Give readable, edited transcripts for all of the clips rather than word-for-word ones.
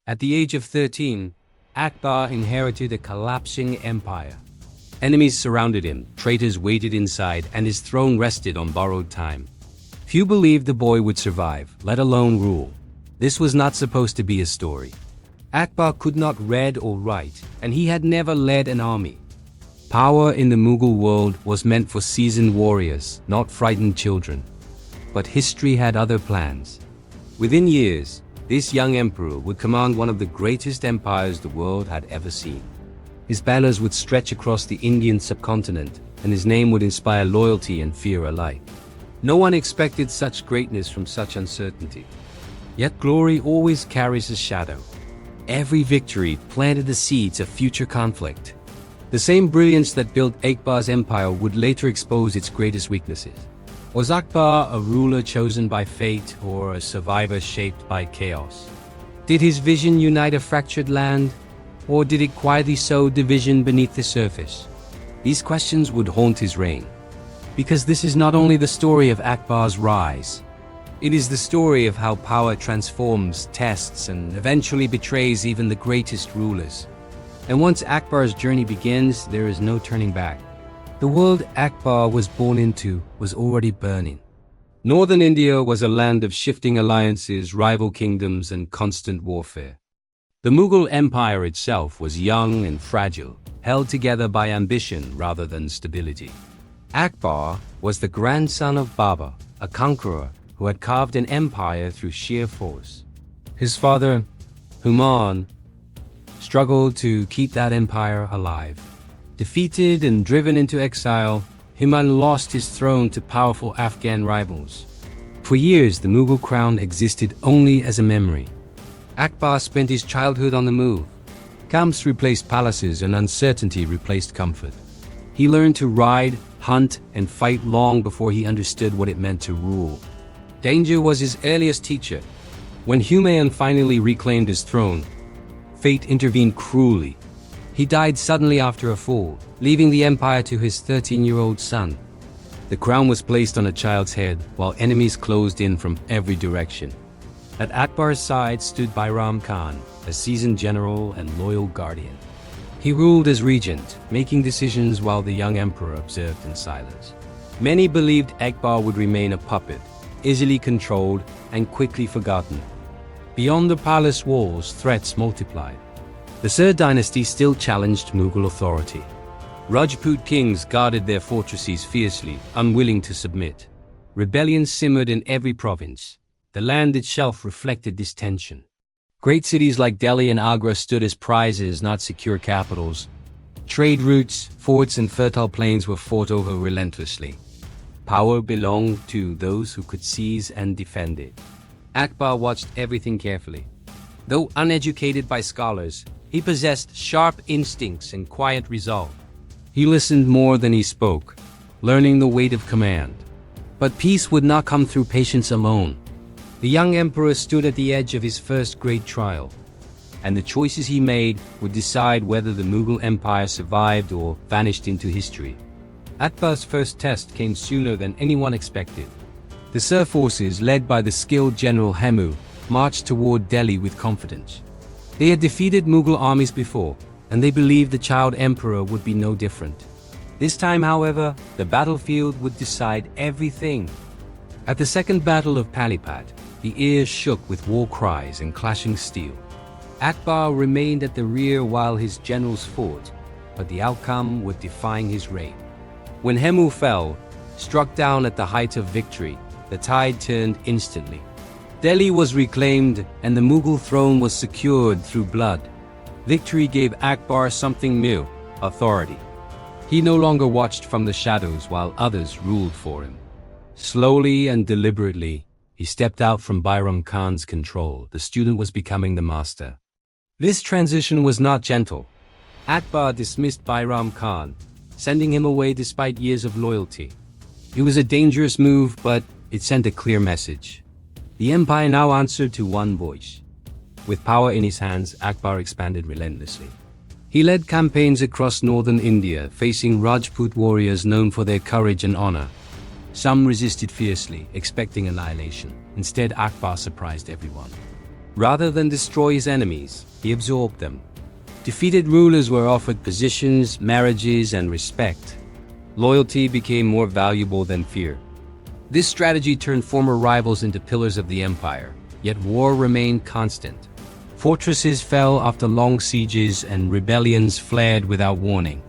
At the age of 13, Akbar inherited a collapsing empire. Enemies surrounded him, traitors waited inside, and his throne rested on borrowed time. Few believed the boy would survive, let alone rule. This was not supposed to be a story. Akbar could not read or write, and he had never led an army. Power in the Mughal world was meant for seasoned warriors, not frightened children. But history had other plans. Within years, this young emperor would command one of the greatest empires the world had ever seen. His banners would stretch across the Indian subcontinent, and his name would inspire loyalty and fear alike. No one expected such greatness from such uncertainty. Yet glory always carries a shadow. Every victory planted the seeds of future conflict. The same brilliance that built Akbar's empire would later expose its greatest weaknesses. Was Akbar a ruler chosen by fate or a survivor shaped by chaos? Did his vision unite a fractured land, or did it quietly sow division beneath the surface? These questions would haunt his reign. Because this is not only the story of Akbar's rise, it is the story of how power transforms, tests, and eventually betrays even the greatest rulers. And once Akbar's journey begins, there is no turning back. The world Akbar was born into was already burning. Northern India was a land of shifting alliances, rival kingdoms, and constant warfare. The Mughal Empire itself was young and fragile, held together by ambition rather than stability. Akbar was the grandson of Babur, a conqueror who had carved an empire through sheer force. His father, Humayun, struggled to keep that empire alive. Defeated and driven into exile, Humayun lost his throne to powerful Afghan rivals. For years, the Mughal crown existed only as a memory. Akbar spent his childhood on the move. Camps replaced palaces and uncertainty replaced comfort. He learned to ride, hunt, and fight long before he understood what it meant to rule. Danger was his earliest teacher. When Humayun finally reclaimed his throne, fate intervened cruelly. He died suddenly after a fall, leaving the empire to his 13-year-old son. The crown was placed on a child's head while enemies closed in from every direction. At Akbar's side stood Bairam Khan, a seasoned general and loyal guardian. He ruled as regent, making decisions while the young emperor observed in silence. Many believed Akbar would remain a puppet, easily controlled and quickly forgotten. Beyond the palace walls, threats multiplied. The Third dynasty still challenged Mughal authority. Rajput kings guarded their fortresses fiercely, unwilling to submit. Rebellions simmered in every province. The land itself reflected this tension. Great cities like Delhi and Agra stood as prizes, not secure capitals. Trade routes, forts, and fertile plains were fought over relentlessly. Power belonged to those who could seize and defend it. Akbar watched everything carefully. Though uneducated by scholars, he possessed sharp instincts and quiet resolve. He listened more than he spoke, learning the weight of command. But peace would not come through patience alone. The young emperor stood at the edge of his first great trial, and the choices he made would decide whether the Mughal Empire survived or vanished into history. Akbar's first test came sooner than anyone expected. The Sur forces, led by the skilled general Hemu, marched toward Delhi with confidence. They had defeated Mughal armies before, and they believed the child emperor would be no different. This time, however, the battlefield would decide everything. At the Second Battle of Panipat, the air shook with war cries and clashing steel. Akbar remained at the rear while his generals fought, but the outcome would define his reign. When Hemu fell, struck down at the height of victory, the tide turned instantly. Delhi was reclaimed and the Mughal throne was secured through blood. Victory gave Akbar something new: authority. He no longer watched from the shadows while others ruled for him. Slowly and deliberately, he stepped out from Bairam Khan's control. The student was becoming the master. This transition was not gentle. Akbar dismissed Bairam Khan, sending him away despite years of loyalty. It was a dangerous move, but it sent a clear message. The empire now answered to one voice. With power in his hands, Akbar expanded relentlessly. He led campaigns across northern India, facing Rajput warriors known for their courage and honor. Some resisted fiercely, expecting annihilation. Instead, Akbar surprised everyone. Rather than destroy his enemies, he absorbed them. Defeated rulers were offered positions, marriages, and respect. Loyalty became more valuable than fear. This strategy turned former rivals into pillars of the empire, yet war remained constant. Fortresses fell after long sieges and rebellions flared without warning.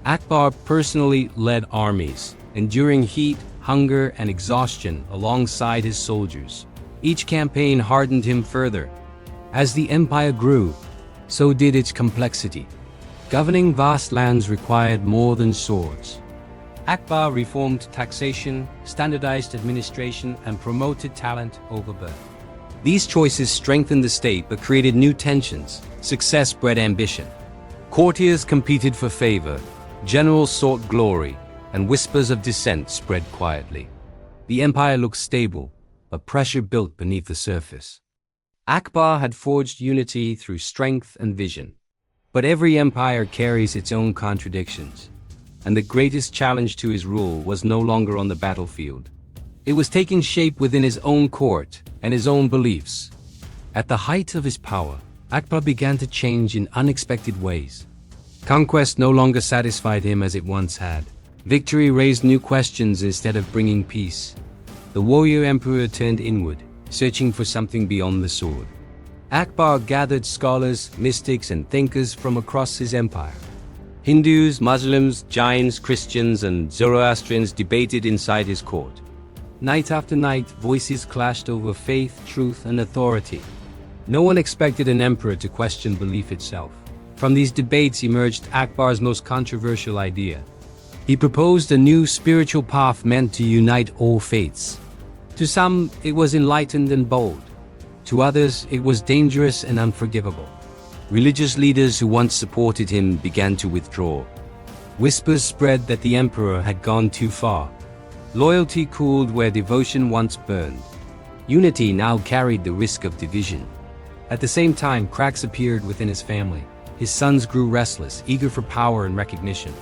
Akbar personally led armies, enduring heat, hunger, and exhaustion alongside his soldiers. Each campaign hardened him further. As the empire grew, so did its complexity. Governing vast lands required more than swords. Akbar reformed taxation, standardized administration, and promoted talent over birth. These choices strengthened the state but created new tensions. Success bred ambition. Courtiers competed for favor, generals sought glory, and whispers of dissent spread quietly. The empire looked stable, but pressure built beneath the surface. Akbar had forged unity through strength and vision. But every empire carries its own contradictions, and the greatest challenge to his rule was no longer on the battlefield. It was taking shape within his own court and his own beliefs. At the height of his power, Akbar began to change in unexpected ways. Conquest no longer satisfied him as it once had. Victory raised new questions instead of bringing peace. The warrior emperor turned inward, searching for something beyond the sword. Akbar gathered scholars, mystics, and thinkers from across his empire. Hindus, Muslims, Jains, Christians, and Zoroastrians debated inside his court. Night after night, voices clashed over faith, truth, and authority. No one expected an emperor to question belief itself. From these debates emerged Akbar's most controversial idea. He proposed a new spiritual path meant to unite all faiths. To some, it was enlightened and bold. To others, it was dangerous and unforgivable. Religious leaders who once supported him began to withdraw. Whispers spread that the emperor had gone too far. Loyalty cooled where devotion once burned. Unity now carried the risk of division. At the same time, cracks appeared within his family. His sons grew restless, eager for power and recognition.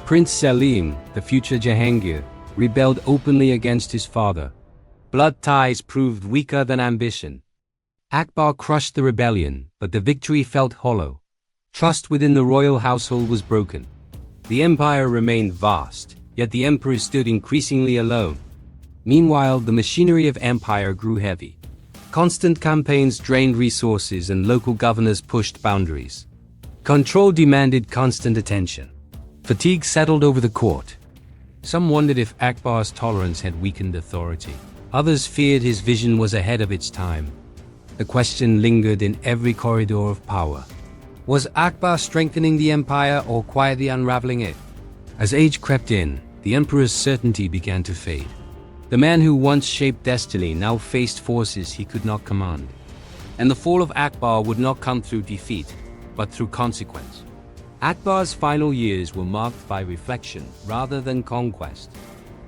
Prince Selim, the future Jahangir, rebelled openly against his father. Blood ties proved weaker than ambition. Akbar crushed the rebellion, but the victory felt hollow. Trust within the royal household was broken. The empire remained vast, yet the emperor stood increasingly alone. Meanwhile, the machinery of empire grew heavy. Constant campaigns drained resources and local governors pushed boundaries. Control demanded constant attention. Fatigue settled over the court. Some wondered if Akbar's tolerance had weakened authority. Others feared his vision was ahead of its time. The question lingered in every corridor of power. Was Akbar strengthening the empire or quietly unraveling it? As age crept in, the emperor's certainty began to fade. The man who once shaped destiny now faced forces he could not command. And the fall of Akbar would not come through defeat, but through consequence. Akbar's final years were marked by reflection rather than conquest.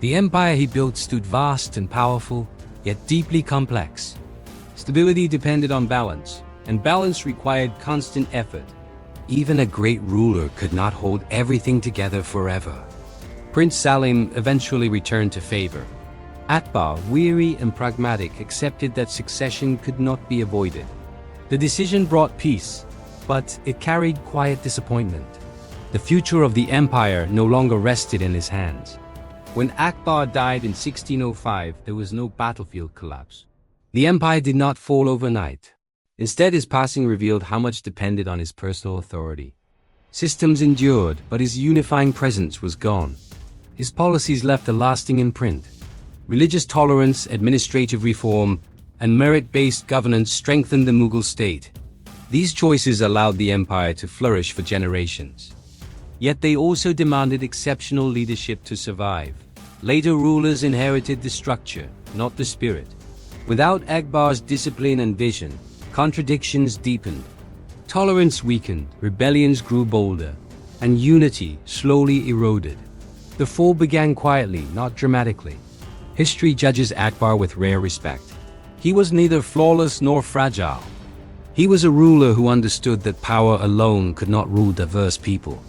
The empire he built stood vast and powerful, yet deeply complex. Stability depended on balance, and balance required constant effort. Even a great ruler could not hold everything together forever. Prince Salim eventually returned to favor. Akbar, weary and pragmatic, accepted that succession could not be avoided. The decision brought peace, but it carried quiet disappointment. The future of the empire no longer rested in his hands. When Akbar died in 1605, there was no battlefield collapse. The empire did not fall overnight. Instead, his passing revealed how much depended on his personal authority. Systems endured, but his unifying presence was gone. His policies left a lasting imprint. Religious tolerance, administrative reform, and merit-based governance strengthened the Mughal state. These choices allowed the empire to flourish for generations. Yet they also demanded exceptional leadership to survive. Later rulers inherited the structure, not the spirit. Without Akbar's discipline and vision, contradictions deepened. Tolerance weakened, rebellions grew bolder, and unity slowly eroded. The fall began quietly, not dramatically. History judges Akbar with rare respect. He was neither flawless nor fragile. He was a ruler who understood that power alone could not rule diverse people.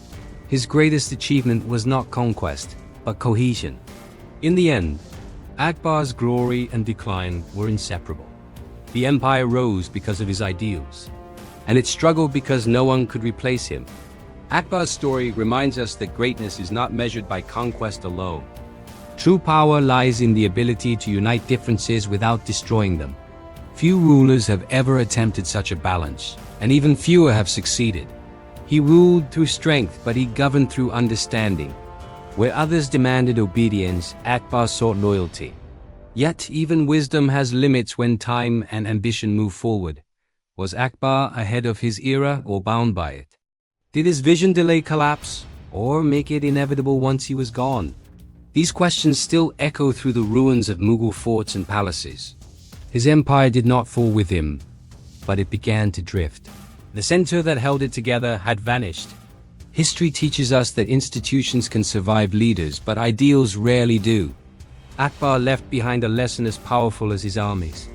His greatest achievement was not conquest, but cohesion. In the end, Akbar's glory and decline were inseparable. The empire rose because of his ideals, and it struggled because no one could replace him. Akbar's story reminds us that greatness is not measured by conquest alone. True power lies in the ability to unite differences without destroying them. Few rulers have ever attempted such a balance, and even fewer have succeeded. He ruled through strength, but he governed through understanding. Where others demanded obedience, Akbar sought loyalty. Yet even wisdom has limits when time and ambition move forward. Was Akbar ahead of his era or bound by it? Did his vision delay collapse, or make it inevitable once he was gone? These questions still echo through the ruins of Mughal forts and palaces. His empire did not fall with him, but it began to drift. The center that held it together had vanished. History teaches us that institutions can survive leaders, but ideals rarely do. Akbar left behind a lesson as powerful as his armies.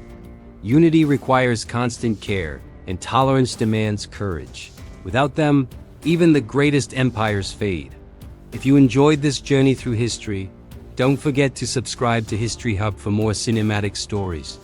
Unity requires constant care, and tolerance demands courage. Without them, even the greatest empires fade. If you enjoyed this journey through history, don't forget to subscribe to History Hub for more cinematic stories.